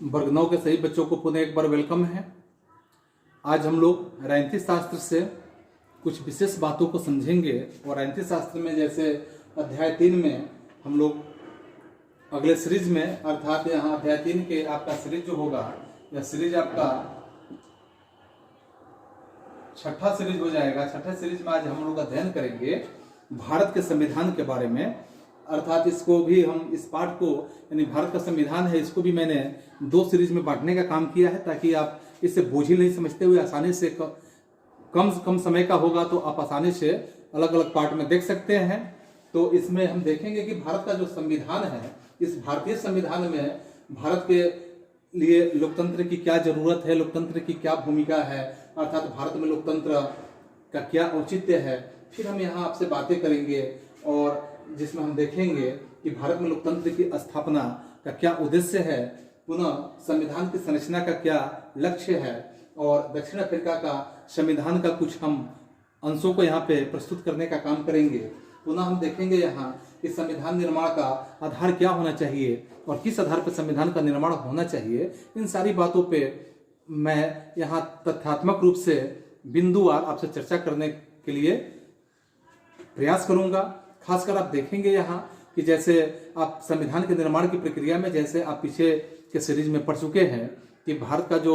वर्ग 9 के सभी बच्चों को पुनः एक बार वेलकम है। आज हम लोग राजनीति शास्त्र से कुछ विशेष बातों को समझेंगे और राजनीति शास्त्र में जैसे अध्याय 3 में हम लोग अगले सीरीज में अर्थात यहाँ अध्याय 3 के आपका सीरीज जो होगा यह सीरीज आपका छठा सीरीज हो जाएगा। छठे सीरीज में आज हम लोग अध्ययन करेंगे भारत के संविधान के बारे में। अर्थात इसको भी हम इस पाठ को यानी भारत का संविधान है इसको भी मैंने 2 सीरीज में बांटने का काम किया है ताकि आप इससे बोझिल नहीं समझते हुए आसानी से कम समय का होगा तो आप आसानी से अलग अलग पार्ट में देख सकते हैं। तो इसमें हम देखेंगे कि भारत का जो संविधान है इस भारतीय संविधान में भारत के लिए लोकतंत्र की क्या जरूरत है, लोकतंत्र की क्या भूमिका है, अर्थात भारत में लोकतंत्र का क्या औचित्य है। फिर हम यहाँ आपसे बातें करेंगे और जिसमें हम देखेंगे कि भारत में लोकतंत्र की स्थापना का क्या उद्देश्य है, पुनः संविधान की संरचना का क्या लक्ष्य है और दक्षिण अफ्रीका का संविधान का कुछ हम अंशों को यहाँ पे प्रस्तुत करने का काम करेंगे। पुनः हम देखेंगे यहाँ कि संविधान निर्माण का आधार क्या होना चाहिए और किस आधार पर संविधान का निर्माण होना चाहिए। इन सारी बातों पे मैं यहाँ तथ्यात्मक रूप से बिंदुवार आपसे चर्चा करने के लिए प्रयास करूंगा। खासकर आप देखेंगे यहाँ कि जैसे आप संविधान के निर्माण की प्रक्रिया में जैसे आप पीछे के सीरीज में पढ़ चुके हैं कि भारत का जो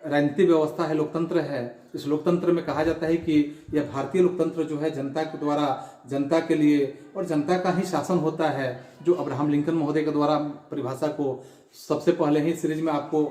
राजनीतिक व्यवस्था है, लोकतंत्र है, इस लोकतंत्र में कहा जाता है कि यह भारतीय लोकतंत्र जो है जनता के द्वारा जनता के लिए और जनता का ही शासन होता है, जो अब्राहम लिंकन महोदय के द्वारा परिभाषा को सबसे पहले ही सीरीज में आपको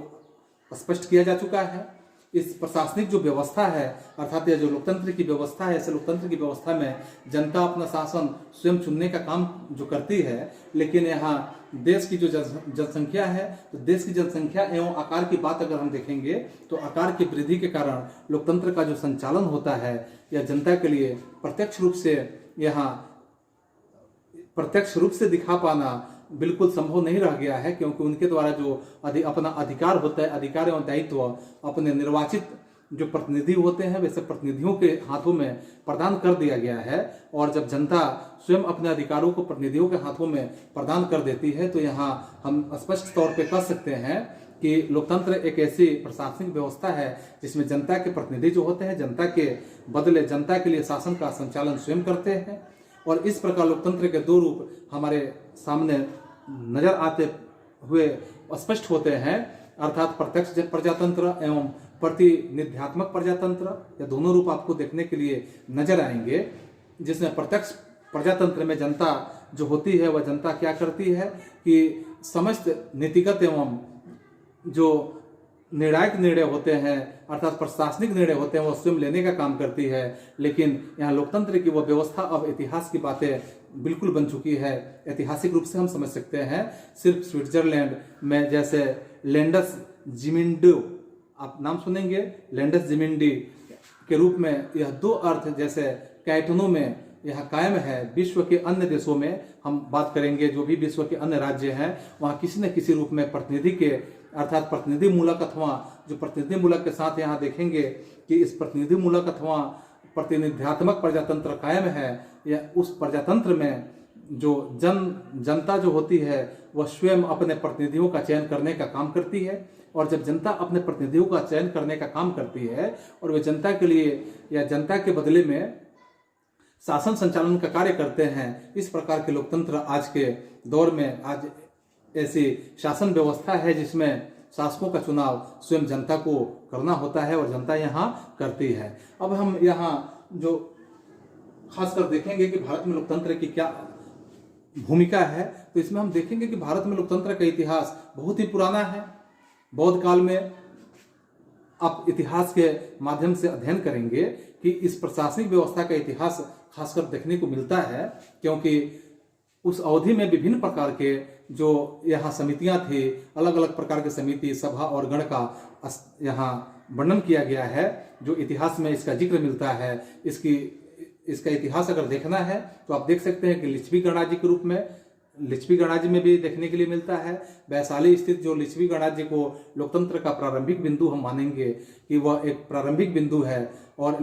स्पष्ट किया जा चुका है। इस प्रशासनिक जो व्यवस्था है अर्थात यह जो लोकतंत्र की व्यवस्था है, इस लोकतंत्र की व्यवस्था में जनता अपना शासन स्वयं चुनने का काम जो करती है, लेकिन यहाँ देश की जो जनसंख्या है तो देश की जनसंख्या एवं आकार की बात अगर हम देखेंगे तो आकार की वृद्धि के कारण लोकतंत्र का जो संचालन होता है यह जनता के लिए प्रत्यक्ष रूप से दिखा पाना बिल्कुल संभव नहीं रह गया है, क्योंकि उनके द्वारा जो अपना अधिकार होता है, अधिकार एवं दायित्व अपने निर्वाचित जो प्रतिनिधि होते हैं वैसे प्रतिनिधियों के हाथों में प्रदान कर दिया गया है। और जब जनता स्वयं अपने अधिकारों को प्रतिनिधियों के हाथों में प्रदान कर देती है तो यहाँ हम स्पष्ट तौर पे कह सकते हैं कि लोकतंत्र एक ऐसी प्रशासनिक व्यवस्था है जिसमें जनता के प्रतिनिधि जो होते हैं जनता के बदले जनता के लिए शासन का संचालन स्वयं करते हैं। और इस प्रकार लोकतंत्र के 2 रूप हमारे सामने नजर आते हुए स्पष्ट होते हैं, अर्थात प्रत्यक्ष प्रजातंत्र एवं प्रतिनिध्यात्मक प्रजातंत्र। यह दोनों रूप आपको देखने के लिए नजर आएंगे, जिसमें प्रत्यक्ष प्रजातंत्र में जनता जो होती है वह जनता क्या करती है कि समस्त नीतिगत एवं जो निर्णायक निर्णय होते हैं अर्थात प्रशासनिक निर्णय होते हैं वो स्वयं लेने का काम करती है। लेकिन यहाँ लोकतंत्र की वो व्यवस्था अब इतिहास की बातें बिल्कुल बन चुकी है। ऐतिहासिक रूप से हम समझ सकते हैं सिर्फ स्विट्जरलैंड में जैसे लैंडस जिमिंडो, आप नाम सुनेंगे, लैंडस जिमिंडी के रूप में यह 2 अर्थ जैसे कैटनो में यह कायम है। विश्व के अन्य देशों में हम बात करेंगे, जो भी विश्व के अन्य राज्य हैं वहाँ किसी न किसी रूप में प्रतिनिधि के अर्थात प्रतिनिधि मूलक अथवा जो प्रतिनिधि मूलक के साथ यहाँ देखेंगे कि इस प्रतिनिधि मूलक अथवा प्रतिनिध्यात्मक प्रजातंत्र कायम है। या उस प्रजातंत्र में जो जनता जो होती है वह स्वयं अपने प्रतिनिधियों का चयन करने का काम करती है। और जब जनता अपने प्रतिनिधियों का चयन करने का काम करती है और वे जनता के लिए या जनता के बदले में शासन संचालन का कार्य करते हैं, इस प्रकार के लोकतंत्र आज के दौर में आज ऐसी शासन व्यवस्था है जिसमें शासकों का चुनाव स्वयं जनता को करना होता है और जनता यहाँ करती है। अब हम यहाँ जो खासकर देखेंगे कि भारत में लोकतंत्र की क्या भूमिका है, तो इसमें हम देखेंगे कि भारत में लोकतंत्र का इतिहास बहुत ही पुराना है। बौद्ध काल में आप इतिहास के माध्यम से अध्ययन करेंगे कि इस प्रशासनिक व्यवस्था का इतिहास खासकर देखने को मिलता है, क्योंकि उस अवधि में विभिन्न प्रकार के जो यहाँ समितियां थी, अलग अलग प्रकार के समिति, सभा और गण का यहाँ वर्णन किया गया है, जो इतिहास में इसका जिक्र मिलता है। इसका इतिहास अगर देखना है तो आप देख सकते हैं कि लिच्छवी गणराज्य के रूप में लिच्छवी गणराज्य में भी देखने के लिए मिलता है। वैशाली स्थित जो लिच्छवी गणराज्य को लोकतंत्र का प्रारंभिक बिंदु हम मानेंगे कि वह एक प्रारंभिक बिंदु है और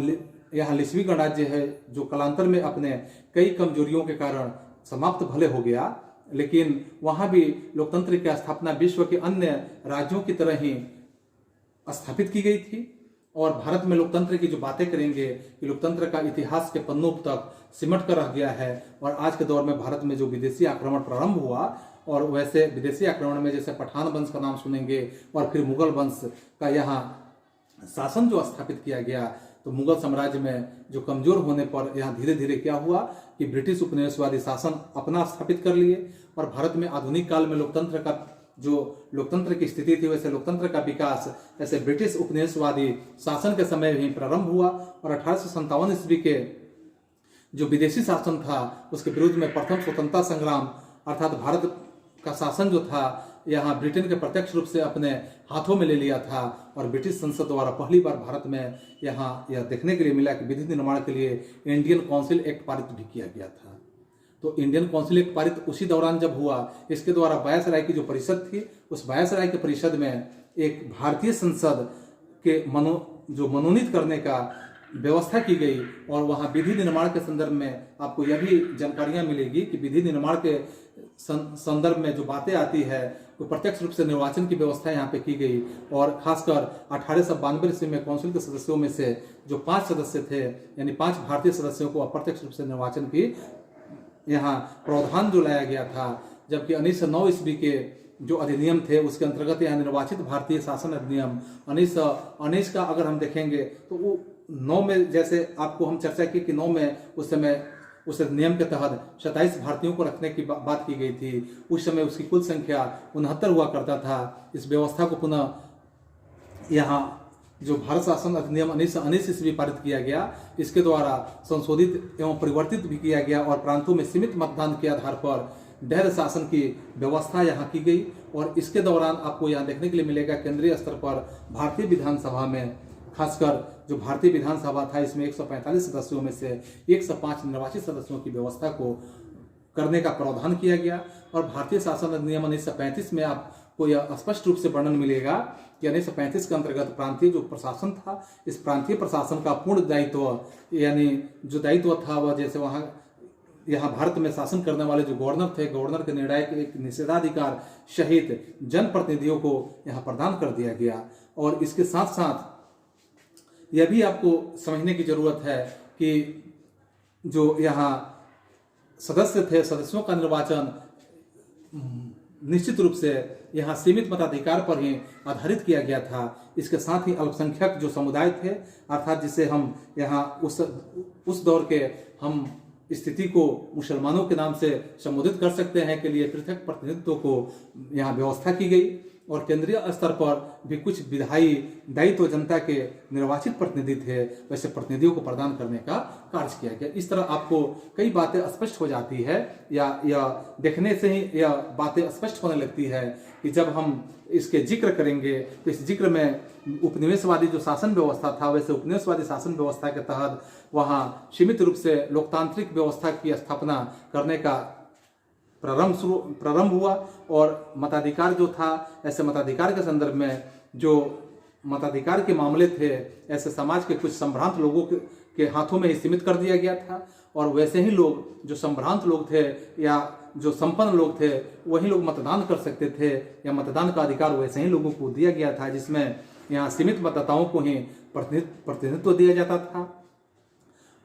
यहाँ लिच्छवी गणराज्य है जो कालांतर में अपने कई कमजोरियों के कारण समाप्त भले हो गया, लेकिन वहाँ भी लोकतंत्र की स्थापना विश्व के अन्य राज्यों की तरह ही स्थापित की गई थी। और भारत में लोकतंत्र की जो बातें करेंगे कि लोकतंत्र का इतिहास के पन्नों तक सिमट कर रह गया है। और आज के दौर में भारत में जो विदेशी आक्रमण प्रारंभ हुआ, और वैसे विदेशी आक्रमण में जैसे पठान वंश का नाम सुनेंगे और फिर मुगल वंश का यहाँ शासन जो स्थापित किया गया, तो मुगल साम्राज्य में जो कमजोर होने पर यहाँ धीरे धीरे क्या हुआ कि ब्रिटिश उपनिवेशवादी शासन अपना स्थापित कर लिए। और भारत में आधुनिक काल में लोकतंत्र का जो लोकतंत्र की स्थिति थी, वैसे लोकतंत्र का विकास ऐसे ब्रिटिश उपनिवेशवादी शासन के समय ही प्रारंभ हुआ। और 1857 ईस्वी के जो विदेशी शासन था उसके विरुद्ध में प्रथम स्वतंत्रता संग्राम, अर्थात भारत का शासन जो था यहाँ ब्रिटेन के प्रत्यक्ष रूप से अपने हाथों में ले लिया था। और ब्रिटिश संसद द्वारा पहली बार भारत में यहाँ यह देखने के लिए मिला कि विधि निर्माण के लिए इंडियन काउंसिल एक्ट पारित भी किया गया था। तो इंडियन काउंसिल एक्ट पारित उसी दौरान जब हुआ, इसके द्वारा बायसराय की जो परिषद थी, उस बायसराय के परिषद में एक भारतीय संसद के जो मनोनीत करने का व्यवस्था की गई। और वहाँ विधि निर्माण के संदर्भ में आपको यह भी जानकारियाँ मिलेगी कि विधि निर्माण के संदर्भ में जो बातें आती है तो प्रत्यक्ष रूप से निर्वाचन की व्यवस्था यहाँ पे की गई। और खासकर 1892 ईस्वी में काउंसिल के सदस्यों में से जो 5 सदस्य थे, यानी 5 भारतीय सदस्यों को अप्रत्यक्ष रूप से निर्वाचन की यहाँ प्रावधान जो लाया गया था। जबकि 1909 ईस्वी के जो अधिनियम थे उसके अंतर्गत यहाँ निर्वाचित भारतीय शासन अधिनियम 1919 का अगर हम देखेंगे तो वो 9 में, जैसे आपको हम चर्चा की कि 9 में उस समय उस नियम के तहत 27 भारतीयों को रखने की बात की गई थी। उस समय उसकी कुल संख्या 69 हुआ करता था। इस व्यवस्था को पुनः यहाँ जो भारत शासन अधिनियम 1919 ईस्वी पारित किया गया, इसके द्वारा संशोधित एवं परिवर्तित भी किया गया। और प्रांतों में सीमित मतदान के आधार पर डैर शासन की व्यवस्था यहाँ की गई। और इसके दौरान आपको यहाँ देखने के लिए मिलेगा केंद्रीय स्तर पर भारतीय विधानसभा में, खासकर जो भारतीय विधानसभा था, इसमें 145 सदस्यों में से 105 निर्वाचित सदस्यों की व्यवस्था को करने का प्रावधान किया गया। और भारतीय शासन अधिनियम 1935 में आपको यह स्पष्ट रूप से वर्णन मिलेगा कि 1935 के अंतर्गत प्रांतीय जो प्रशासन था, इस प्रांतीय प्रशासन का पूर्ण दायित्व, यानी जो दायित्व था वह जैसे यहाँ भारत में शासन करने वाले जो गवर्नर थे, गवर्नर के निर्णायक एक निषेधाधिकार सहित जनप्रतिनिधियों को यहाँ प्रदान कर दिया गया। और इसके साथ साथ यह भी आपको समझने की जरूरत है कि जो यहाँ सदस्य थे, सदस्यों का निर्वाचन निश्चित रूप से यहाँ सीमित मताधिकार पर ही आधारित किया गया था। इसके साथ ही अल्पसंख्यक जो समुदाय थे, अर्थात जिसे हम यहाँ उस दौर के हम स्थिति को मुसलमानों के नाम से संबोधित कर सकते हैं, के लिए पृथक प्रतिनिधित्व को यहाँ व्यवस्था की गई। और केंद्रीय स्तर पर भी कुछ विधायी दायित्व जनता के निर्वाचित प्रतिनिधि थे, वैसे प्रतिनिधियों को प्रदान करने का कार्य किया गया। इस तरह आपको कई बातें स्पष्ट हो जाती है, या देखने से ही यह बातें स्पष्ट होने लगती है कि जब हम इसके जिक्र करेंगे तो इस जिक्र में उपनिवेशवादी जो शासन व्यवस्था था, वैसे उपनिवेशवादी शासन व्यवस्था के तहत वहाँ सीमित रूप से लोकतांत्रिक व्यवस्था की स्थापना करने का प्रारंभ हुआ। और मताधिकार जो था, ऐसे मताधिकार के संदर्भ में जो मताधिकार के मामले थे, ऐसे समाज के कुछ संभ्रांत लोगों के हाथों में ही सीमित कर दिया गया था। और वैसे ही लोग जो संभ्रांत लोग थे या जो संपन्न लोग थे, वही लोग मतदान कर सकते थे, या मतदान का अधिकार वैसे ही लोगों को दिया गया था, जिसमें यहाँ सीमित मतदाताओं को ही प्रतिनिधित्व दिया जाता था।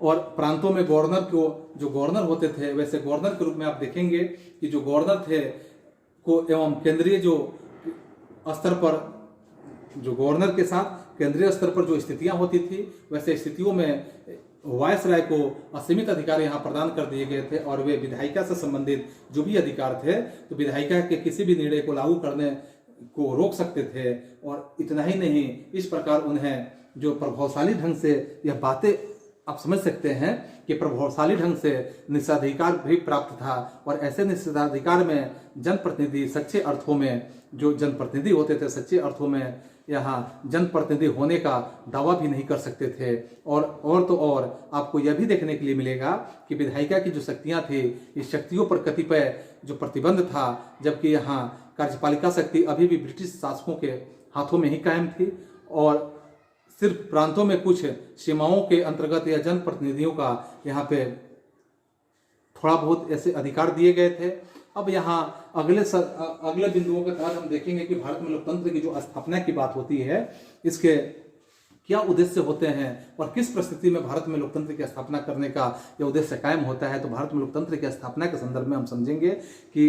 और प्रांतों में गवर्नर को, जो गवर्नर होते थे, वैसे गवर्नर के रूप में आप देखेंगे कि जो गवर्नर थे को एवं केंद्रीय जो स्तर पर, जो गवर्नर के साथ केंद्रीय स्तर पर जो स्थितियां होती थी, वैसे स्थितियों में वायसराय को असीमित अधिकार यहाँ प्रदान कर दिए गए थे। और वे विधायिका से संबंधित जो भी अधिकार थे, तो विधायिका के किसी भी निर्णय को लागू करने को रोक सकते थे। और इतना ही नहीं, इस प्रकार उन्हें जो प्रभावशाली ढंग से यह बातें आप समझ सकते हैं कि प्रभावशाली ढंग से निषेधाधिकार भी प्राप्त था। और ऐसे निषेधाधिकार में जनप्रतिनिधि सच्चे अर्थों में, जो जनप्रतिनिधि होते थे, सच्चे अर्थों में यहाँ जनप्रतिनिधि होने का दावा भी नहीं कर सकते थे। और तो और आपको यह भी देखने के लिए मिलेगा कि विधायिका की जो शक्तियाँ थी, इस शक्तियों पर कतिपय जो प्रतिबंध था, जबकि यहाँ कार्यपालिका शक्ति अभी भी ब्रिटिश शासकों के हाथों में ही कायम थी। और सिर्फ प्रांतों में कुछ सीमाओं के अंतर्गत या जनप्रतिनिधियों का यहाँ पे थोड़ा बहुत ऐसे अधिकार दिए गए थे। अब यहाँ अगले बिंदुओं के तहत हम देखेंगे कि भारत में लोकतंत्र की जो स्थापना की बात होती है, इसके क्या उद्देश्य होते हैं और किस परिस्थिति में भारत में लोकतंत्र की स्थापना करने का यह उद्देश्य कायम होता है। तो भारत में लोकतंत्र की स्थापना के संदर्भ में हम समझेंगे कि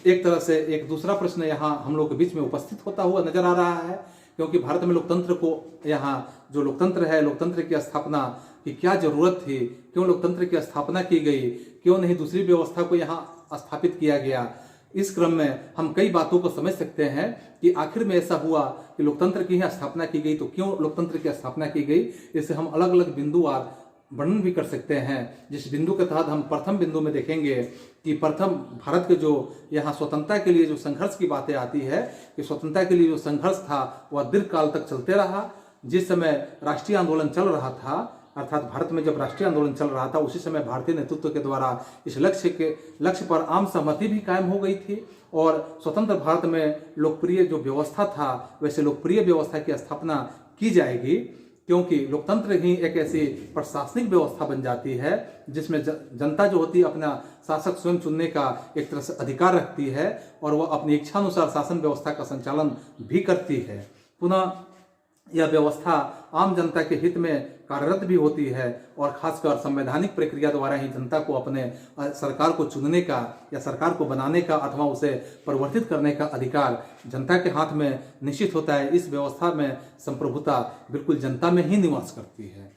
एक तरह से एक दूसरा प्रश्न यहाँ हम लोग के बीच में उपस्थित होता हुआ नजर आ रहा है, क्योंकि भारत में लोकतंत्र को यहाँ जो लोकतंत्र है, लोकतंत्र की स्थापना की क्या जरूरत थी, क्यों लोकतंत्र की स्थापना की गई, क्यों नहीं दूसरी व्यवस्था को यहाँ स्थापित किया गया। इस क्रम में हम कई बातों को समझ सकते हैं कि आखिर में ऐसा हुआ कि लोकतंत्र की ही स्थापना की गई, तो क्यों लोकतंत्र की स्थापना की गई, इसे हम अलग अलग बिंदुवार वर्णन भी कर सकते हैं। जिस बिंदु के तहत हम प्रथम बिंदु में देखेंगे कि प्रथम भारत के जो यहाँ स्वतंत्रता के लिए जो संघर्ष की बातें आती है कि स्वतंत्रता के लिए जो संघर्ष था वह दीर्घ काल तक चलते रहा। जिस समय राष्ट्रीय आंदोलन चल रहा था, अर्थात भारत में जब राष्ट्रीय आंदोलन चल रहा था, उसी समय भारतीय नेतृत्व के द्वारा इस लक्ष्य पर आम सहमति भी कायम हो गई थी और स्वतंत्र भारत में लोकप्रिय जो व्यवस्था था, वैसे लोकप्रिय व्यवस्था की स्थापना की जाएगी, क्योंकि लोकतंत्र ही एक ऐसी प्रशासनिक व्यवस्था बन जाती है जिसमें जनता जो होती है अपना शासक स्वयं चुनने का एक तरह से अधिकार रखती है और वह अपनी इच्छानुसार शासन व्यवस्था का संचालन भी करती है। पुनः यह व्यवस्था आम जनता के हित में कार्यरत भी होती है और खासकर संवैधानिक प्रक्रिया द्वारा ही जनता को अपने सरकार को चुनने का या सरकार को बनाने का अथवा उसे परिवर्तित करने का अधिकार जनता के हाथ में निश्चित होता है। इस व्यवस्था में संप्रभुता बिल्कुल जनता में ही निवास करती है।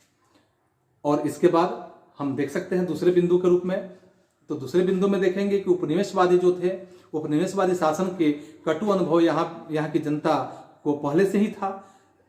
और इसके बाद हम देख सकते हैं दूसरे बिंदु के रूप में, तो दूसरे बिंदु में देखेंगे कि उपनिवेशवादी जो थे, उपनिवेशवादी शासन के कटु अनुभव यहाँ की जनता को पहले से ही था।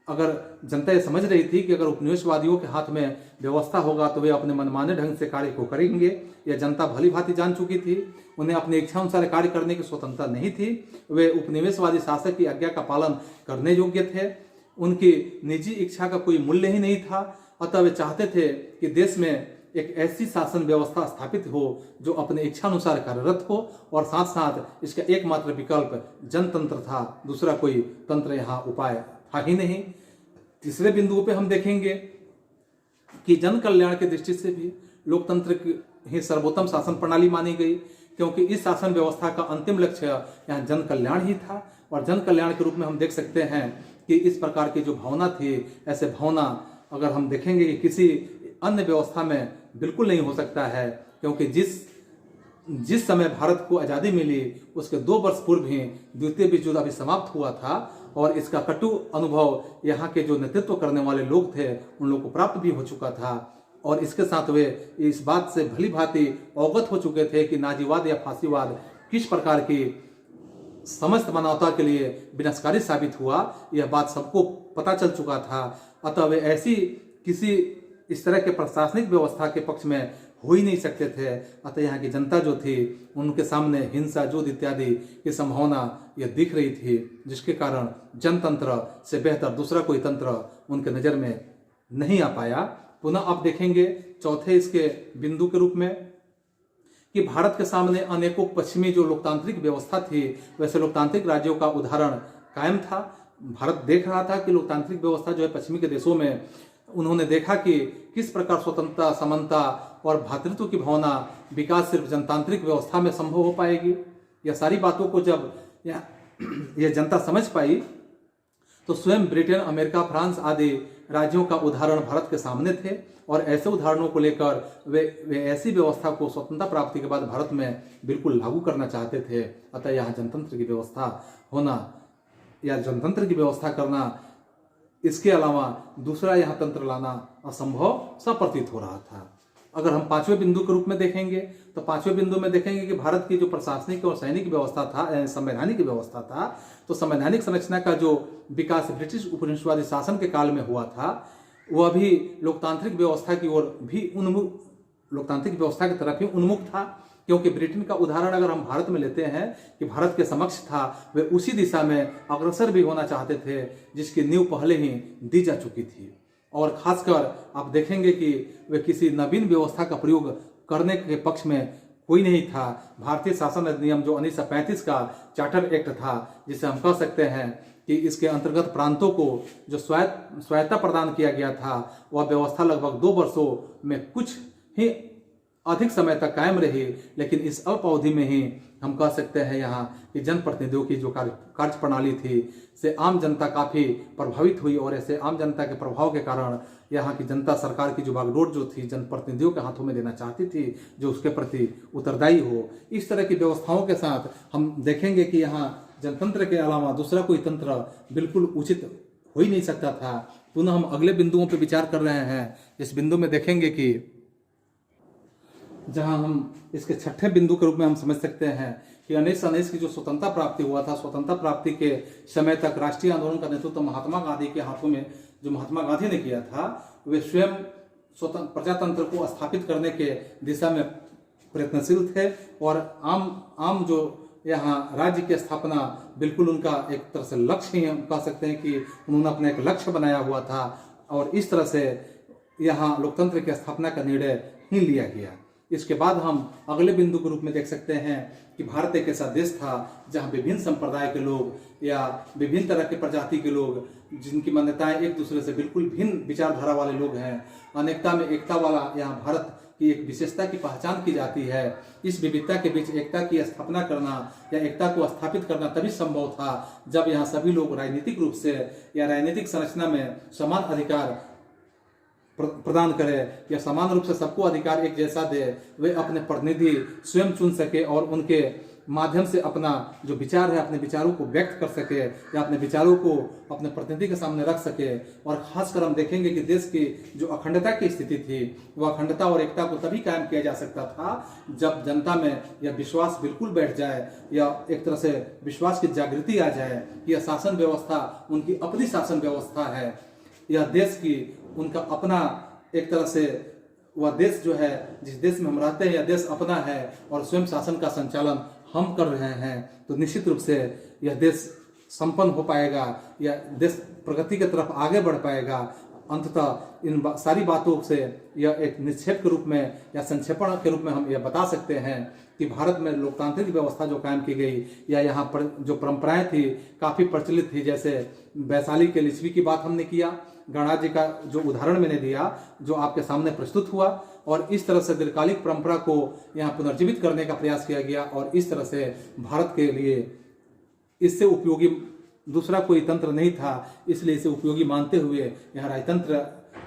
अगर जनता ये समझ रही थी कि अगर उपनिवेशवादियों के हाथ में व्यवस्था होगा तो वे अपने मनमाने ढंग से कार्य को करेंगे, यह जनता भली भांति जान चुकी थी। उन्हें अपनी इच्छा अनुसार कार्य करने की स्वतंत्रता नहीं थी। वे उपनिवेशवादी शासक की आज्ञा का पालन करने योग्य थे। उनकी निजी इच्छा का कोई मूल्य ही नहीं था। अतः वे चाहते थे कि देश में एक ऐसी शासन व्यवस्था स्थापित हो जो अपने इच्छानुसार कार्यरत हो और साथ साथ इसका एकमात्र विकल्प जनतंत्र था, दूसरा कोई तंत्र यहाँ उपाय था ही नहीं। तीसरे बिंदु पे हम देखेंगे कि जन कल्याण की दृष्टि से भी लोकतंत्र की ही सर्वोत्तम शासन प्रणाली मानी गई, क्योंकि इस शासन व्यवस्था का अंतिम लक्ष्य यहाँ जन कल्याण ही था। और जन कल्याण के रूप में हम देख सकते हैं कि इस प्रकार की जो भावना थी, ऐसे भावना अगर हम देखेंगे कि किसी अन्य व्यवस्था में बिल्कुल नहीं हो सकता है, क्योंकि जिस समय भारत को आज़ादी मिली उसके 2 वर्ष पूर्व ही द्वितीय विश्व युद्ध अभी समाप्त हुआ था और इसका कटु अनुभव यहाँ के जो नेतृत्व करने वाले लोग थे उन लोगों को प्राप्त भी हो चुका था। और इसके साथ वे इस बात से भली भांति अवगत हो चुके थे कि नाजीवाद या फांसीवाद किस प्रकार की समस्त मानवता के लिए विनाशकारी साबित हुआ, यह बात सबको पता चल चुका था। अतः वे ऐसी किसी इस तरह के प्रशासनिक व्यवस्था के पक्ष में हो ही नहीं सकते थे। अतः यहाँ की जनता जो थी उनके सामने हिंसा, युद्ध इत्यादि की संभावना यह दिख रही थी, जिसके कारण जनतंत्र से बेहतर दूसरा कोई तंत्र उनके नज़र में नहीं आ पाया। पुनः आप देखेंगे चौथे इसके बिंदु के रूप में कि भारत के सामने अनेकों पश्चिमी जो लोकतांत्रिक व्यवस्था थी, वैसे लोकतांत्रिक राज्यों का उदाहरण कायम था। भारत देख रहा था कि लोकतांत्रिक व्यवस्था जो है पश्चिमी के देशों में, उन्होंने देखा कि किस प्रकार स्वतंत्रता, समानता और भ्रातृत्व की भावना विकास सिर्फ जनतांत्रिक व्यवस्था में संभव हो पाएगी। यह सारी बातों को जब यह जनता समझ पाई तो स्वयं ब्रिटेन, अमेरिका, फ्रांस आदि राज्यों का उदाहरण भारत के सामने थे और ऐसे उदाहरणों को लेकर वे ऐसी व्यवस्था को स्वतंत्रता प्राप्ति के बाद भारत में बिल्कुल लागू करना चाहते थे। अतः यहाँ जनतंत्र की व्यवस्था होना या जनतंत्र की व्यवस्था करना, इसके अलावा दूसरा यहाँ तंत्र लाना असंभव सा प्रतीत हो रहा था। अगर हम पांचवें बिंदु के रूप में देखेंगे तो पांचवें बिंदु में देखेंगे कि भारत की जो प्रशासनिक और सैनिक व्यवस्था था, संवैधानिक व्यवस्था था, तो संवैधानिक संरचना का जो विकास ब्रिटिश उपनिवेशवादी शासन के काल में हुआ था वह भी लोकतांत्रिक व्यवस्था की ओर भी लोकतांत्रिक व्यवस्था की तरफ ही उन्मुख था। क्योंकि ब्रिटेन का उदाहरण अगर हम भारत में लेते हैं कि भारत के समक्ष था, वे उसी दिशा में अग्रसर भी होना चाहते थे जिसकी नींव पहले ही दी जा चुकी थी। और खासकर आप देखेंगे कि वे किसी नवीन व्यवस्था का प्रयोग करने के पक्ष में कोई नहीं था। भारतीय शासन अधिनियम जो 1935 का चार्टर एक्ट था, जिसे हम कह सकते हैं कि इसके अंतर्गत प्रांतों को जो स्वायत्ता प्रदान किया गया था, वह व्यवस्था लगभग 2 वर्षों में कुछ ही अधिक समय तक कायम रही, लेकिन इस अल्प अवधि में ही हम कह सकते हैं यहाँ कि जनप्रतिनिधियों की जो कार्य प्रणाली थी से आम जनता काफ़ी प्रभावित हुई, और ऐसे आम जनता के प्रभाव के कारण यहाँ की जनता सरकार की जो बागडोर जो थी जनप्रतिनिधियों के हाथों में देना चाहती थी, जो उसके प्रति उत्तरदायी हो। इस तरह की व्यवस्थाओं के साथ हम देखेंगे कि यहाँ जनतंत्र के अलावा दूसरा कोई तंत्र बिल्कुल उचित हो ही नहीं सकता था। पुनः हम अगले बिंदुओं पर विचार कर रहे हैं। इस बिंदु में देखेंगे कि जहां हम इसके छठे बिंदु के रूप में हम समझ सकते हैं कि 1919 की जो स्वतंत्रता प्राप्ति हुआ था, स्वतंत्रता प्राप्ति के समय तक राष्ट्रीय आंदोलन का नेतृत्व महात्मा गांधी के हाथों में जो महात्मा गांधी ने किया था, वे स्वयं स्वतंत्र प्रजातंत्र को स्थापित करने के दिशा में प्रयत्नशील थे, और आम जो यहाँ राज्य की स्थापना बिल्कुल उनका एक तरह से लक्ष्य ही हम कह सकते हैं कि उन्होंने अपना एक लक्ष्य बनाया हुआ था, और इस तरह से यहाँ लोकतंत्र की स्थापना का निर्णय ही लिया गया। इसके बाद हम अगले बिंदु के रूप में देख सकते हैं कि भारत एक ऐसा देश था जहाँ विभिन्न संप्रदाय के लोग या विभिन्न तरह के प्रजाति के लोग, जिनकी मान्यताएं एक दूसरे से बिल्कुल भिन्न विचारधारा वाले लोग हैं, अनेकता में एकता वाला यहाँ भारत की एक विशेषता की पहचान की जाती है। इस विविधता के बीच एकता की स्थापना करना या एकता को स्थापित करना तभी संभव था जब यहाँ सभी लोग राजनीतिक रूप से या राजनीतिक संरचना में समान अधिकार प्रदान करे या समान रूप से सबको अधिकार एक जैसा दे, वे अपने प्रतिनिधि स्वयं चुन सके और उनके माध्यम से अपना जो विचार है अपने विचारों को व्यक्त कर सके या अपने विचारों को अपने प्रतिनिधि के सामने रख सके। और खासकर हम देखेंगे कि देश की जो अखंडता की स्थिति थी, वह अखंडता और एकता को तभी कायम किया जा सकता था जब जनता में यह विश्वास बिल्कुल बैठ जाए या एक तरह से विश्वास की जागृति आ जाए कि यह शासन व्यवस्था उनकी अपनी शासन व्यवस्था है, यह देश की उनका अपना एक तरह से वह देश जो है जिस देश में हम रहते हैं यह देश अपना है और स्वयं शासन का संचालन हम कर रहे हैं, तो निश्चित रूप से यह देश संपन्न हो पाएगा या देश प्रगति की तरफ आगे बढ़ पाएगा। अंततः इन सारी बातों से यह एक निक्षेप के रूप में या संक्षेपण के रूप में हम यह बता सकते हैं कि भारत में लोकतांत्रिक व्यवस्था जो कायम की गई या यहाँ पर जो परंपराएं थी काफ़ी प्रचलित थी। जैसे वैशाली के लिच्छवी की बात हमने किया, गणराज्य का जो उदाहरण मैंने दिया जो आपके सामने प्रस्तुत हुआ, और इस तरह से दीर्घकालिक परंपरा को यहाँ पुनर्जीवित करने का प्रयास किया गया, और इस तरह से भारत के लिए इससे उपयोगी दूसरा कोई तंत्र नहीं था, इसलिए इसे उपयोगी मानते हुए यहाँ राजतंत्र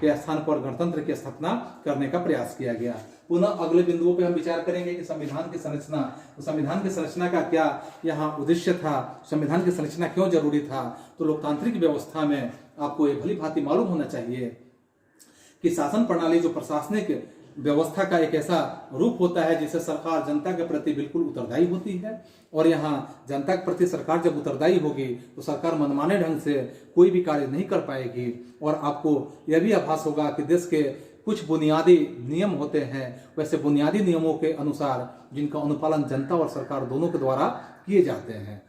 के स्थान पर गणतंत्र की स्थापना करने का प्रयास किया गया। पुनः अगले बिंदुओं पे हम विचार करेंगे कि संविधान की संरचना, तो संविधान की संरचना का क्या यहाँ उद्देश्य था, संविधान की संरचना क्यों जरूरी था। तो लोकतांत्रिक व्यवस्था में आपको ये भली भांति मालूम होना चाहिए कि शासन प्रणाली जो प्रशासनिक व्यवस्था का एक ऐसा रूप होता है जिसे सरकार जनता के प्रति बिल्कुल उत्तरदायी होती है, और यहाँ जनता के प्रति सरकार जब उत्तरदायी होगी तो सरकार मनमाने ढंग से कोई भी कार्य नहीं कर पाएगी। और आपको यह भी आभास होगा कि देश के कुछ बुनियादी नियम होते हैं, वैसे बुनियादी नियमों के अनुसार जिनका अनुपालन जनता और सरकार दोनों के द्वारा किए जाते हैं।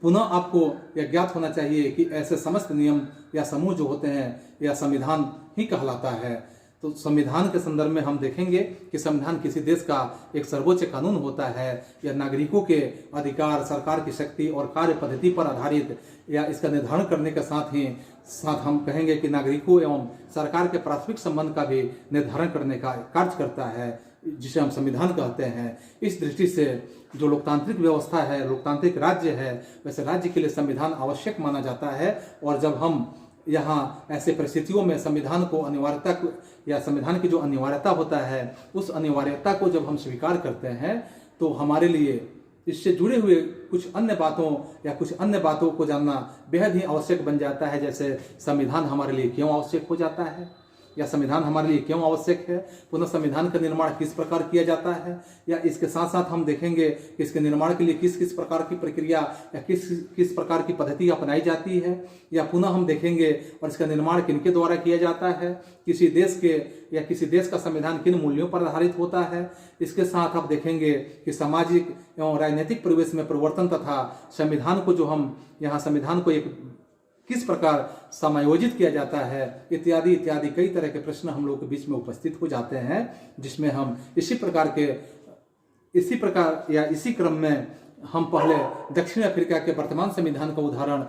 पुनः आपको यह ज्ञात होना चाहिए कि ऐसे समस्त नियम या समूह जो होते हैं यह संविधान ही कहलाता है। तो संविधान के संदर्भ में हम देखेंगे कि संविधान किसी देश का एक सर्वोच्च कानून होता है, यह नागरिकों के अधिकार, सरकार की शक्ति और कार्य पद्धति पर आधारित या इसका निर्धारण करने के साथ हम कहेंगे कि नागरिकों एवं सरकार के प्राथमिक संबंध का भी निर्धारण करने का कार्य करता है, जिसे हम संविधान कहते हैं। इस दृष्टि से जो लोकतांत्रिक व्यवस्था है, लोकतांत्रिक राज्य है, वैसे राज्य के लिए संविधान आवश्यक माना जाता है। और जब हम यहाँ ऐसे परिस्थितियों में संविधान को अनिवार्यता या संविधान की जो अनिवार्यता होता है उस अनिवार्यता को जब हम स्वीकार करते हैं तो हमारे लिए इससे जुड़े हुए कुछ अन्य बातों को जानना बेहद ही आवश्यक बन जाता है। जैसे संविधान हमारे लिए क्यों आवश्यक हो जाता है या संविधान हमारे लिए क्यों आवश्यक है, पुनः संविधान का निर्माण किस प्रकार किया जाता है, या इसके साथ साथ हम देखेंगे कि इसके निर्माण के लिए किस किस प्रकार की प्रक्रिया या किस प्रकार की पद्धति अपनाई जाती है, या पुनः हम देखेंगे और इसका निर्माण किनके द्वारा किया जाता है, किसी देश के या किसी देश का संविधान किन मूल्यों पर आधारित होता है। इसके साथ आप देखेंगे कि सामाजिक एवं राजनीतिक परिवेश में परिवर्तन तथा संविधान को जो हम यहाँ संविधान को एक किस प्रकार समायोजित किया जाता है, इत्यादि इत्यादि कई तरह के प्रश्न हम लोग के बीच में उपस्थित हो जाते हैं, जिसमें हम इसी प्रकार या इसी क्रम में हम पहले दक्षिण अफ्रीका के वर्तमान संविधान का उदाहरण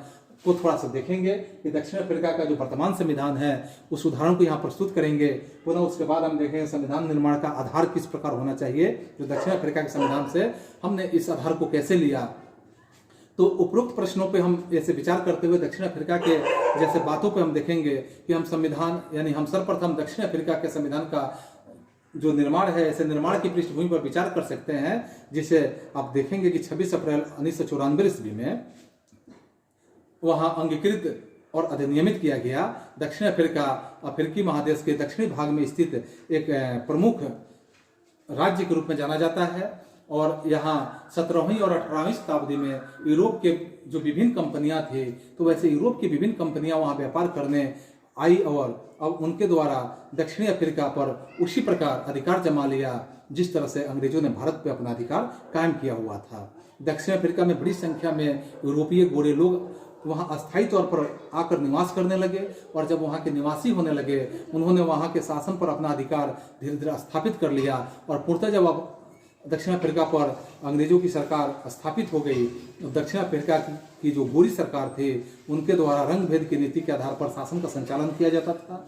को थोड़ा सा देखेंगे कि दक्षिण अफ्रीका का जो वर्तमान संविधान है उस उदाहरण को यहाँ प्रस्तुत करेंगे। पुनः उसके बाद हम देखेंगे संविधान निर्माण का आधार किस प्रकार होना चाहिए, जो दक्षिण अफ्रीका के संविधान से हमने इस आधार को कैसे लिया। तो उपरोक्त प्रश्नों पे हम ऐसे विचार करते हुए दक्षिण अफ्रीका के जैसे बातों पे हम देखेंगे कि हम संविधान यानी हम सर्वप्रथम दक्षिण अफ्रीका के संविधान का जो निर्माण है ऐसे निर्माण की पृष्ठभूमि पर विचार कर सकते हैं, जिसे आप देखेंगे कि 26 अप्रैल 1994 ईस्वी में वहां अंगीकृत और अधिनियमित किया गया। दक्षिण अफ्रीका अफ्रीकी महादेश के दक्षिणी भाग में स्थित एक प्रमुख राज्य के रूप में जाना जाता है और यहाँ 17वीं और 18वीं शताब्दी में यूरोप के जो विभिन्न कंपनियां थी, तो वैसे यूरोप की विभिन्न कंपनियां वहाँ व्यापार करने आई और अब उनके द्वारा दक्षिणी अफ्रीका पर उसी प्रकार अधिकार जमा लिया जिस तरह से अंग्रेजों ने भारत पे अपना अधिकार कायम किया हुआ था। दक्षिण अफ्रीका में बड़ी संख्या में यूरोपीय गोरे लोग वहाँ अस्थायी तौर पर आकर निवास करने लगे और जब वहाँ के निवासी होने लगे उन्होंने वहाँ के शासन पर अपना अधिकार धीरे धीरे स्थापित कर लिया और पूर्णतः जब अब दक्षिण अफ्रीका पर अंग्रेजों की सरकार स्थापित हो गई, दक्षिण अफ्रीका की जो गोरी सरकार थी उनके द्वारा रंग भेद की नीति के आधार पर शासन का संचालन किया जाता था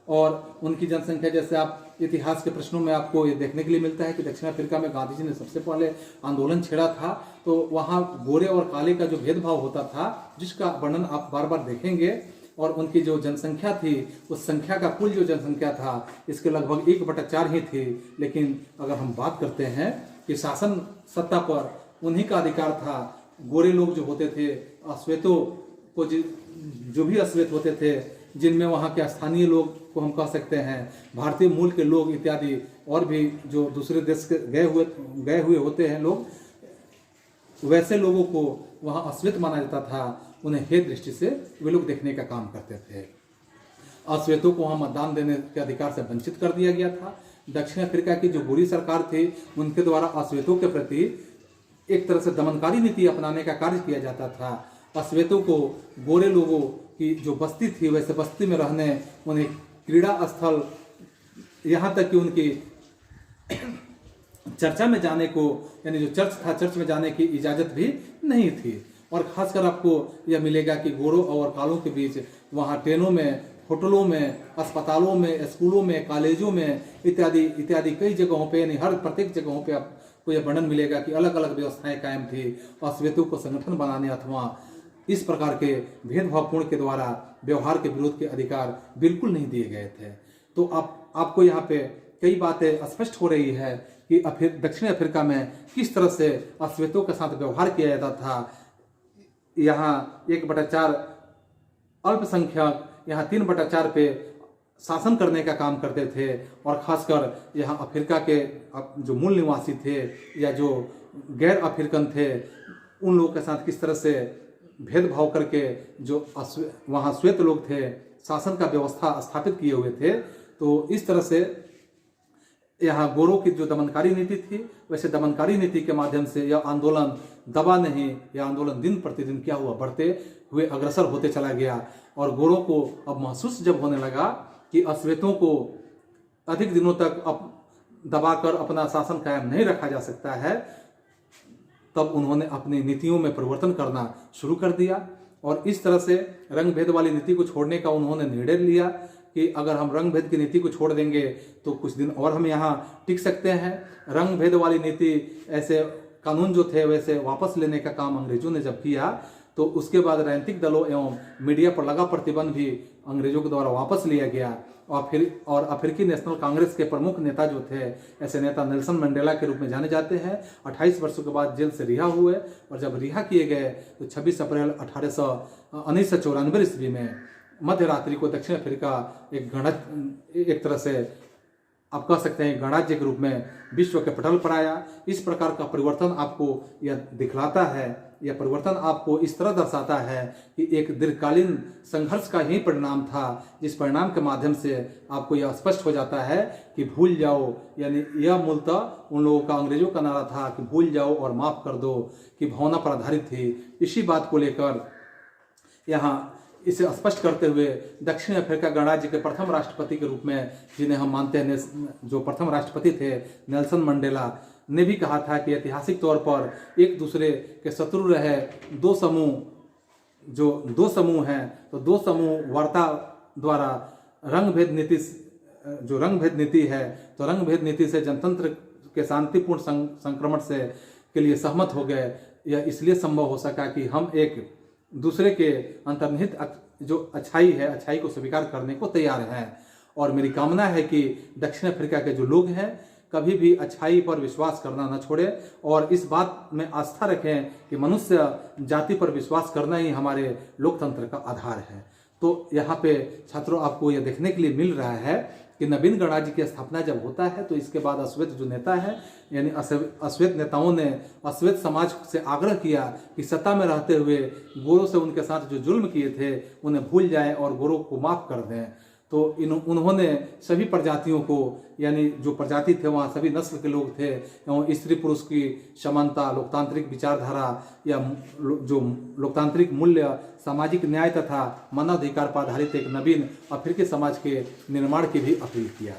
और उनकी जनसंख्या, जैसे आप इतिहास के प्रश्नों में आपको ये देखने के लिए मिलता है कि दक्षिण अफ्रीका में गांधी जी ने सबसे पहले आंदोलन छेड़ा था, तो वहाँ गोरे और काले का जो भेदभाव होता था जिसका वर्णन आप बार बार देखेंगे और उनकी जो जनसंख्या थी उस संख्या का कुल जो जनसंख्या था इसके लगभग 1/4 ही थी। लेकिन अगर हम बात करते हैं कि शासन सत्ता पर उन्हीं का अधिकार था, गोरे लोग जो होते थे अश्वेतों को जो भी अश्वेत होते थे जिनमें वहाँ के स्थानीय लोग को हम कह सकते हैं भारतीय मूल के लोग इत्यादि और भी जो दूसरे देश के गए हुए होते हैं लोग, वैसे लोगों को वहाँ अश्वेत माना जाता था। उन्हें हेय दृष्टि से वे लोग देखने का काम करते थे। अश्वेतों को वहाँ मतदान देने के अधिकार से वंचित कर दिया गया था। दक्षिण अफ्रीका की जो गोरी सरकार थी उनके द्वारा अश्वेतों के प्रति एक तरह से दमनकारी नीति अपनाने का कार्य किया जाता था। अश्वेतों को गोरे लोगों की जो बस्ती थी वैसे बस्ती में रहने, उन्हें क्रीड़ा स्थल, यहाँ तक कि उनकी चर्चा में जाने को यानी जो चर्च था चर्च में जाने की इजाज़त भी नहीं थी। और खासकर आपको यह मिलेगा कि गोरों और कालों के बीच वहाँ ट्रेनों में, होटलों में, अस्पतालों में, स्कूलों में, कॉलेजों में इत्यादि इत्यादि कई जगहों पे यानी हर प्रत्येक जगहों पे आपको यह वर्णन मिलेगा कि अलग अलग व्यवस्थाएं कायम थी। अश्वेतों को संगठन बनाने अथवा इस प्रकार के भेदभावपूर्ण के द्वारा व्यवहार के विरोध के अधिकार बिल्कुल नहीं दिए गए थे। तो आपको यहाँ पे कई बातें स्पष्ट हो रही है कि दक्षिण अफ्रीका में किस तरह से अश्वेतों के साथ व्यवहार किया जाता था। यहाँ 1/4 अल्पसंख्यक यहाँ 3/4 पे शासन करने का काम करते थे और खासकर यहाँ अफ्रीका के जो मूल निवासी थे या जो गैर अफ्रीकन थे उन लोगों के साथ किस तरह से भेदभाव करके जो वहाँ श्वेत लोग थे शासन का व्यवस्था स्थापित किए हुए थे। तो इस तरह से यहाँ गोरों की जो दमनकारी नीति थी वैसे दमनकारी नीति के माध्यम से यह आंदोलन दबा नहीं, यह आंदोलन दिन प्रतिदिन क्या हुआ बढ़ते हुए अग्रसर होते चला गया और गोरों को अब महसूस जब होने लगा कि अश्वेतों को अधिक दिनों तक अब दबाकर अपना शासन कायम नहीं रखा जा सकता है, तब उन्होंने अपनी नीतियों में परिवर्तन करना शुरू कर दिया और इस तरह से रंग भेद वाली नीति को छोड़ने का उन्होंने निर्णय लिया कि अगर हम रंग भेद की नीति को छोड़ देंगे तो कुछ दिन और हम यहाँ टिक सकते हैं। रंग भेद वाली नीति ऐसे कानून जो थे वैसे वापस लेने का काम अंग्रेजों ने जब किया तो उसके बाद राजनीतिक दलों एवं मीडिया पर लगा प्रतिबंध भी अंग्रेजों के द्वारा वापस लिया गया और अफ्रीकी नेशनल कांग्रेस के प्रमुख नेता जो थे ऐसे नेता नेल्सन मंडेला के रूप में जाने जाते हैं 28 वर्षों के बाद जेल से रिहा हुए और जब रिहा किए गए तो 26 अप्रैल 1994 ईस्वी में मध्य रात्रि को दक्षिण अफ्रीका एक तरह से आप कह सकते हैं गणराज्य के रूप में विश्व के पटल पर आया। इस प्रकार का परिवर्तन आपको यह दिखलाता है, यह परिवर्तन आपको इस तरह दर्शाता है कि एक दीर्घकालीन संघर्ष का ही परिणाम था, जिस परिणाम के माध्यम से आपको यह स्पष्ट हो जाता है कि भूल जाओ, यानी यह मूलतः उन लोगों का अंग्रेजों का नारा था कि भूल जाओ और माफ कर दो, की भावना पर आधारित थी। इसी बात को लेकर यहाँ इसे स्पष्ट करते हुए दक्षिण अफ्रीका गणराज्य के प्रथम राष्ट्रपति के रूप में जिन्हें हम मानते हैं, जो प्रथम राष्ट्रपति थे नेल्सन मंडेला ने भी कहा था कि ऐतिहासिक तौर पर एक दूसरे के शत्रु रहे दो समूह जो दो समूह हैं, तो दो समूह वार्ता द्वारा रंग भेद नीति, जो रंग भेद नीति है, तो रंग भेद नीति से जनतंत्र के शांतिपूर्ण संक्रमण से के लिए सहमत हो गए। यह इसलिए संभव हो सका कि हम एक दूसरे के अंतर्निहित जो अच्छाई है, अच्छाई को स्वीकार करने को तैयार हैं। और मेरी कामना है कि दक्षिण अफ्रीका के जो लोग हैं कभी भी अच्छाई पर विश्वास करना न छोड़े और इस बात में आस्था रखें कि मनुष्य जाति पर विश्वास करना ही हमारे लोकतंत्र का आधार है। तो यहाँ पे छात्रों आपको यह देखने के लिए मिल रहा है कि नवीन गणराज्य की स्थापना जब होता है तो इसके बाद अश्वेत जो नेता है, यानी अश्वेत नेताओं ने अश्वेत समाज से आग्रह किया कि सत्ता में रहते हुए गोरों से उनके साथ जो जुल्म किए थे उन्हें भूल जाएं और गोरों को माफ कर दें। तो उन्होंने सभी प्रजातियों को, यानी जो प्रजाति थे वहाँ सभी नस्ल के लोग थे, एवं स्त्री पुरुष की समानता, लोकतांत्रिक विचारधारा या जो लोकतांत्रिक मूल्य, सामाजिक न्याय तथा मानवाधिकार पर आधारित एक नवीन अफ्रीकी समाज के निर्माण की भी अपील किया,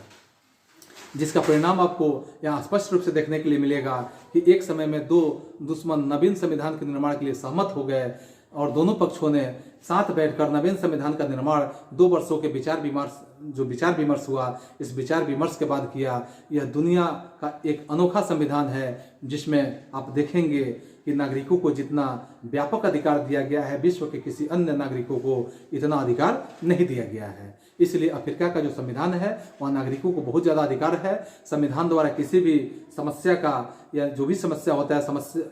जिसका परिणाम आपको यहाँ स्पष्ट रूप से देखने के लिए मिलेगा कि एक समय में दो दुश्मन नवीन संविधान के निर्माण के लिए सहमत हो गए और दोनों पक्षों ने साथ बैठकर नवीन संविधान का निर्माण 2 वर्षों के विचार विमर्श हुआ, इस विचार विमर्श के बाद किया। यह दुनिया का एक अनोखा संविधान है जिसमें आप देखेंगे कि नागरिकों को जितना व्यापक अधिकार दिया गया है, विश्व के किसी अन्य नागरिकों को इतना अधिकार नहीं दिया गया है। इसलिए अफ्रीका का जो संविधान है वहाँ नागरिकों को बहुत ज़्यादा अधिकार है। संविधान द्वारा किसी भी समस्या का या जो भी समस्या होता है,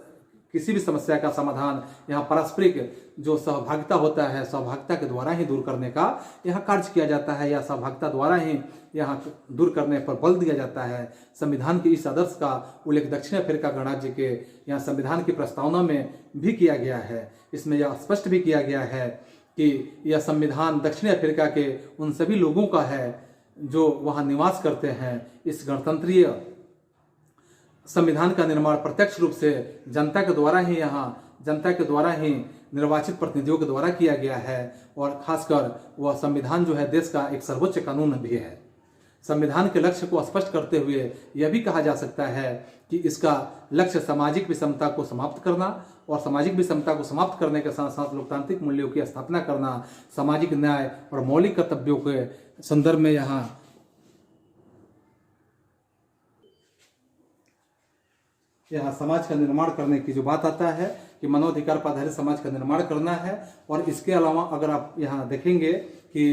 किसी भी समस्या का समाधान यहाँ पारस्परिक जो सहभागिता होता है, सहभागिता के द्वारा ही दूर करने का यहाँ कार्य किया जाता है, या सहभागिता द्वारा ही यहाँ दूर करने पर बल दिया जाता है। संविधान के इस आदर्श का उल्लेख दक्षिण अफ्रीका गणराज्य के यहाँ संविधान की प्रस्तावना में भी किया गया है। इसमें यह स्पष्ट भी किया गया है कि यह संविधान दक्षिण अफ्रीका के उन सभी लोगों का है जो वहाँ निवास करते हैं। इस गणतंत्रीय संविधान का निर्माण प्रत्यक्ष रूप से जनता के द्वारा ही निर्वाचित प्रतिनिधियों के द्वारा किया गया है, और खासकर वह संविधान जो है देश का एक सर्वोच्च कानून भी है। संविधान के लक्ष्य को स्पष्ट करते हुए यह भी कहा जा सकता है कि इसका लक्ष्य सामाजिक विषमता को समाप्त करना, और सामाजिक विषमता को समाप्त करने के साथ साथ लोकतांत्रिक मूल्यों की स्थापना करना, सामाजिक न्याय और मौलिक कर्तव्यों के संदर्भ में यहाँ समाज का निर्माण करने की जो बात आता है कि मानवाधिकार पर आधारित समाज का निर्माण करना है। और इसके अलावा अगर आप यहाँ देखेंगे कि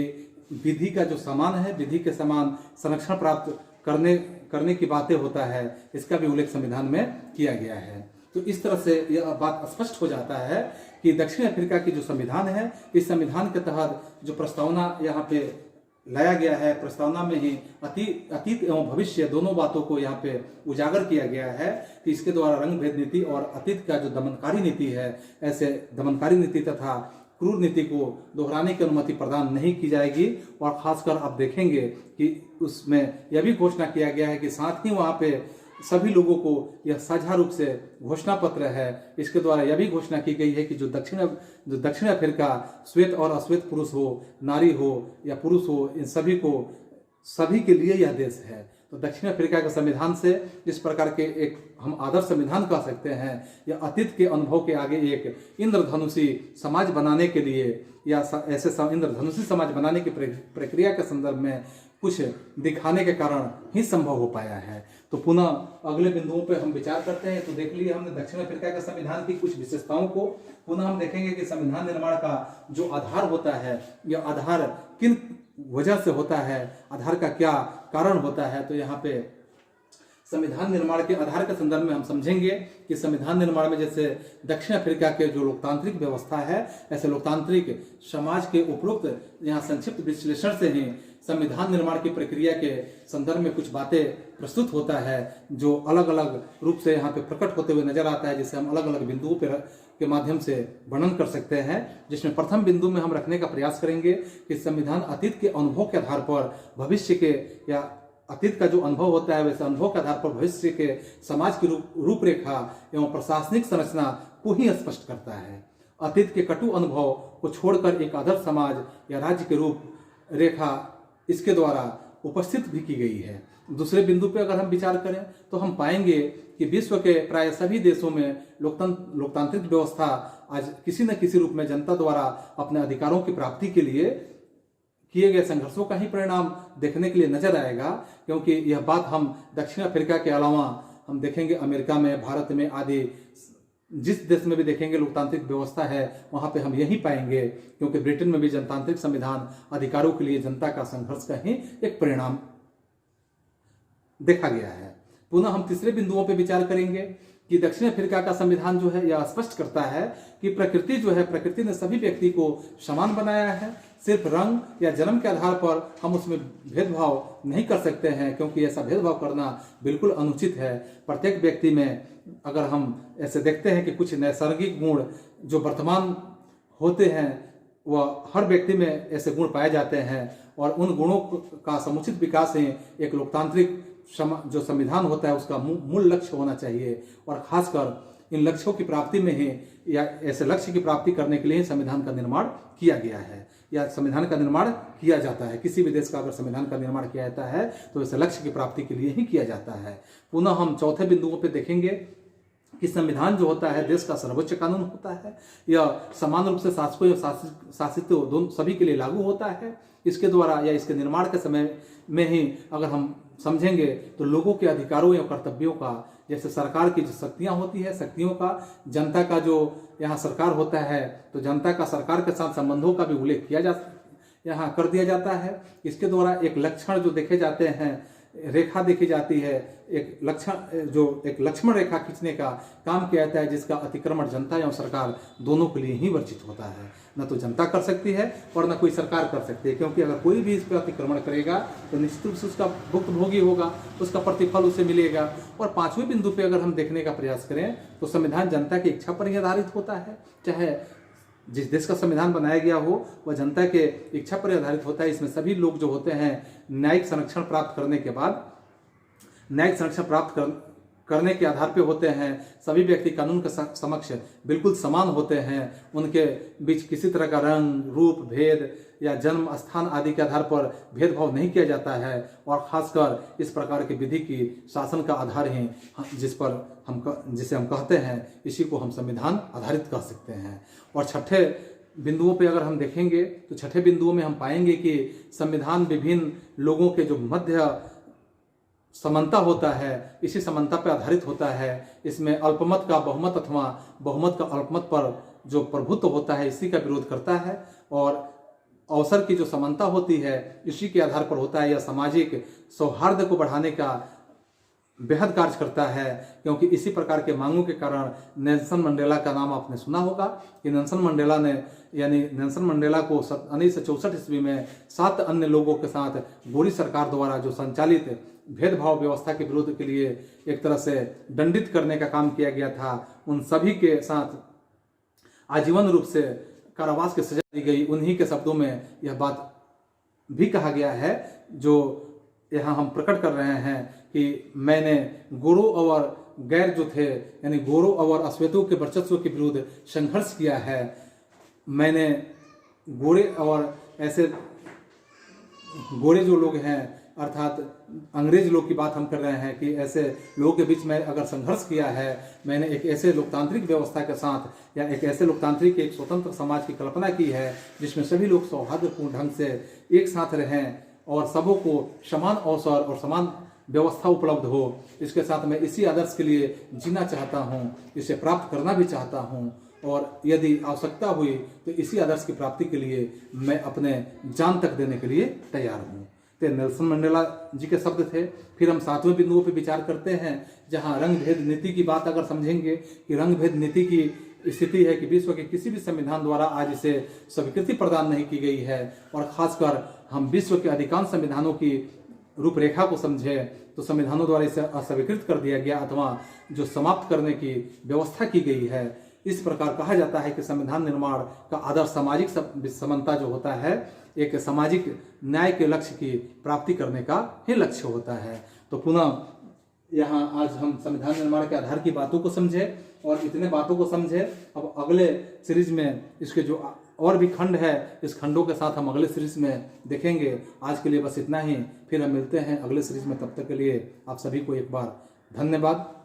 विधि का जो समान है, विधि के समान संरक्षण प्राप्त करने की बातें होता है, इसका भी उल्लेख संविधान में किया गया है। तो इस तरह से यह बात स्पष्ट हो जाता है कि दक्षिण अफ्रीका की जो संविधान है, इस संविधान के तहत जो प्रस्तावना यहाँ पे लाया गया है, प्रस्तावना में ही अतीत एवं भविष्य दोनों बातों को यहाँ पे उजागर किया गया है कि इसके द्वारा रंग भेद नीति और अतीत का जो दमनकारी नीति है, ऐसे दमनकारी नीति तथा क्रूर नीति को दोहराने की अनुमति प्रदान नहीं की जाएगी। और खासकर आप देखेंगे कि उसमें यह भी घोषणा किया गया है कि साथ ही वहाँ पे सभी लोगों को यह साझा रूप से घोषणा पत्र है, इसके द्वारा यह भी घोषणा की गई है कि जो दक्षिण अफ्रीका श्वेत और अश्वेत पुरुष हो, नारी हो या पुरुष हो, इन सभी के लिए यह देश है। तो दक्षिण अफ्रीका के संविधान से इस प्रकार के एक हम आदर्श संविधान कह सकते हैं, या अतीत के अनुभव के आगे एक इंद्रधनुषी समाज बनाने के लिए, या ऐसे इंद्रधनुषी समाज बनाने की प्रक्रिया के संदर्भ में कुछ दिखाने के कारण ही संभव हो पाया है। तो पुनः अगले बिंदुओं पे हम विचार करते हैं। तो देख लिए हमने दक्षिण अफ्रीका के संविधान की कुछ विशेषताओं को। पुनः हम देखेंगे कि संविधान निर्माण का जो आधार होता है, यह आधार किन वजह से होता है, आधार का क्या कारण होता है। तो यहाँ पे संविधान निर्माण के आधार के संदर्भ में हम समझेंगे कि संविधान निर्माण में जैसे दक्षिण अफ्रीका के जो लोकतांत्रिक व्यवस्था है, ऐसे लोकतांत्रिक समाज के उपरोक्त यहाँ संक्षिप्त विश्लेषण से ही संविधान निर्माण की प्रक्रिया के संदर्भ में कुछ बातें प्रस्तुत होता है, जो अलग अलग रूप से यहाँ पे प्रकट होते हुए नजर आता है, जिसे हम अलग अलग बिंदुओं के माध्यम से वर्णन कर सकते हैं। जिसमें प्रथम बिंदु में हम रखने का प्रयास करेंगे कि संविधान अतीत के अनुभव के आधार पर भविष्य के, या अतीत का जो अनुभव होता है वैसे अनुभव के आधार पर भविष्य के समाज की रूपरेखा एवं प्रशासनिक संरचना को ही स्पष्ट करता है। अतीत के कटु अनुभव को छोड़कर एक आदर्श समाज या राज्य के रूप रेखा इसके द्वारा उपस्थित भी की गई है। दूसरे बिंदु पे अगर हम विचार करें तो हम पाएंगे कि विश्व के प्राय सभी देशों में लोकतांत्रिक व्यवस्था आज किसी न किसी रूप में जनता द्वारा अपने अधिकारों की प्राप्ति के लिए किए गए संघर्षों का ही परिणाम देखने के लिए नजर आएगा। क्योंकि यह बात हम दक्षिण अफ्रीका के अलावा हम देखेंगे अमेरिका में, भारत में आदि जिस देश में भी देखेंगे लोकतांत्रिक व्यवस्था है वहां पे हम यही पाएंगे। क्योंकि ब्रिटेन में भी जनतांत्रिक संविधान अधिकारों के लिए जनता का संघर्ष का ही एक परिणाम देखा गया है। पुनः हम तीसरे बिंदुओं पर विचार करेंगे कि दक्षिण अफ्रीका का संविधान जो है यह स्पष्ट करता है कि प्रकृति जो है, प्रकृति ने सभी व्यक्ति को समान बनाया है। सिर्फ रंग या जन्म के आधार पर हम उसमें भेदभाव नहीं कर सकते हैं, क्योंकि ऐसा भेदभाव करना बिल्कुल अनुचित है। प्रत्येक व्यक्ति में अगर हम ऐसे देखते हैं कि कुछ नैसर्गिक गुण जो वर्तमान होते हैं वह हर व्यक्ति में ऐसे गुण पाए जाते हैं, और उन गुणों का समुचित विकास ही एक लोकतांत्रिक जो संविधान होता है उसका मूल लक्ष्य होना चाहिए। और खासकर इन लक्ष्यों की प्राप्ति में ही या ऐसे लक्ष्य की प्राप्ति करने के लिए संविधान का निर्माण किया गया है या संविधान का निर्माण किया जाता है। किसी भी देश का अगर संविधान का निर्माण किया जाता है तो ऐसे लक्ष्य की प्राप्ति के लिए ही किया जाता है। पुनः हम चौथे बिंदुओं पर देखेंगे कि संविधान जो होता है देश का सर्वोच्च कानून होता है। यह समान रूप से शासकों या शासित दोनों सभी के लिए लागू होता है। इसके द्वारा या इसके निर्माण के समय में ही अगर हम समझेंगे तो लोगों के अधिकारों या कर्तव्यों का, जैसे सरकार की जो शक्तियां होती है, शक्तियों का, जनता का जो यहाँ सरकार होता है तो जनता का सरकार के साथ संबंधों का भी उल्लेख यहाँ कर दिया जाता है। इसके द्वारा एक लक्षण जो देखे जाते हैं, रेखा देखी जाती है, एक लक्ष्मण रेखा खींचने का काम किया जाता है, जिसका अतिक्रमण जनता एवं सरकार दोनों के लिए ही वर्जित होता है। न तो जनता कर सकती है और न कोई सरकार कर सकती है, क्योंकि अगर कोई भी इस पर अतिक्रमण करेगा तो निश्चित रूप से उसका भुक्तभोगी होगा, उसका प्रतिफल उसे मिलेगा। और पांचवें बिंदु पे अगर हम देखने का प्रयास करें तो संविधान जनता की इच्छा पर ही आधारित होता है। चाहे जिस देश का संविधान बनाया गया हो वह जनता के इच्छा पर आधारित होता है। इसमें सभी लोग जो होते हैं न्यायिक संरक्षण प्राप्त करने के बाद, न्यायिक संरक्षण प्राप्त करने के आधार पे होते हैं। सभी व्यक्ति कानून के समक्ष बिल्कुल समान होते हैं। उनके बीच किसी तरह का रंग, रूप, भेद या जन्म स्थान आदि के आधार पर भेदभाव नहीं किया जाता है। और खासकर इस प्रकार की विधि की शासन का आधार ही जिसे हम कहते हैं, इसी को हम संविधान आधारित कह सकते हैं। और छठे बिंदुओं पे अगर हम देखेंगे तो छठे बिंदुओं में हम पाएंगे कि संविधान विभिन्न लोगों के जो मध्य समानता होता है, इसी समानता पर आधारित होता है। इसमें अल्पमत का बहुमत अथवा बहुमत का अल्पमत पर जो प्रभुत्व होता है इसी का विरोध करता है। और अवसर की जो समानता होती है इसी के आधार पर होता है। यह सामाजिक सौहार्द को बढ़ाने का बेहद कार्य करता है, क्योंकि इसी प्रकार के मांगों के कारण नेल्सन मंडेला का नाम आपने सुना होगा कि नेल्सन मंडेला को 1964 ईस्वी में 7 अन्य लोगों के साथ गोरी सरकार द्वारा जो संचालित भेदभाव व्यवस्था के विरोध के लिए एक तरह से दंडित करने का काम किया गया था। उन सभी के साथ आजीवन रूप से कारावास की सजा दी गई। उन्हीं के शब्दों में यह बात भी कहा गया है जो यहाँ हम प्रकट कर रहे हैं कि मैंने गोरों और गैर जो थे यानी गोरों और अश्वेतों के वर्चस्व के विरुद्ध संघर्ष किया है। मैंने गोरे और ऐसे गोरे जो लोग हैं अर्थात अंग्रेज लोग की बात हम कर रहे हैं कि ऐसे लोगों के बीच में अगर संघर्ष किया है, मैंने एक ऐसे लोकतांत्रिक व्यवस्था के साथ या एक ऐसे लोकतांत्रिक एक स्वतंत्र समाज की कल्पना की है जिसमें सभी लोग सौहार्दपूर्ण ढंग से एक साथ रहें और सबों को समान अवसर और समान व्यवस्था उपलब्ध हो। इसके साथ मैं इसी आदर्श के लिए जीना चाहता हूँ, इसे प्राप्त करना भी चाहता हूँ, और यदि आवश्यकता हुई तो इसी आदर्श की प्राप्ति के लिए मैं अपने जान तक देने के लिए तैयार हूँ। तो नेल्सन मंडेला जी के शब्द थे। फिर हम 7वें बिंदुओं पर विचार करते हैं, जहाँ रंग भेद नीति की बात अगर समझेंगे कि रंग भेद नीति की स्थिति है कि विश्व के किसी भी संविधान द्वारा आज इसे स्वीकृति प्रदान नहीं की गई है। और खासकर हम विश्व के अधिकांश संविधानों की रूपरेखा को समझे तो संविधानों द्वारा इसे अस्वीकृत कर दिया गया अथवा जो समाप्त करने की व्यवस्था की गई है। इस प्रकार कहा जाता है कि संविधान निर्माण का आदर्श सामाजिक समानता जो होता है एक सामाजिक न्याय के लक्ष्य की प्राप्ति करने का ही लक्ष्य होता है। तो पुनः यहाँ आज हम संविधान निर्माण के आधार की बातों को समझे और इतने बातों को समझे। अब अगले सीरीज में इसके जो और भी खंड है, इस खंडों के साथ हम अगले सीरीज में देखेंगे। आज के लिए बस इतना ही, फिर हम मिलते हैं अगले सीरीज में। तब तक के लिए आप सभी को एक बार धन्यवाद।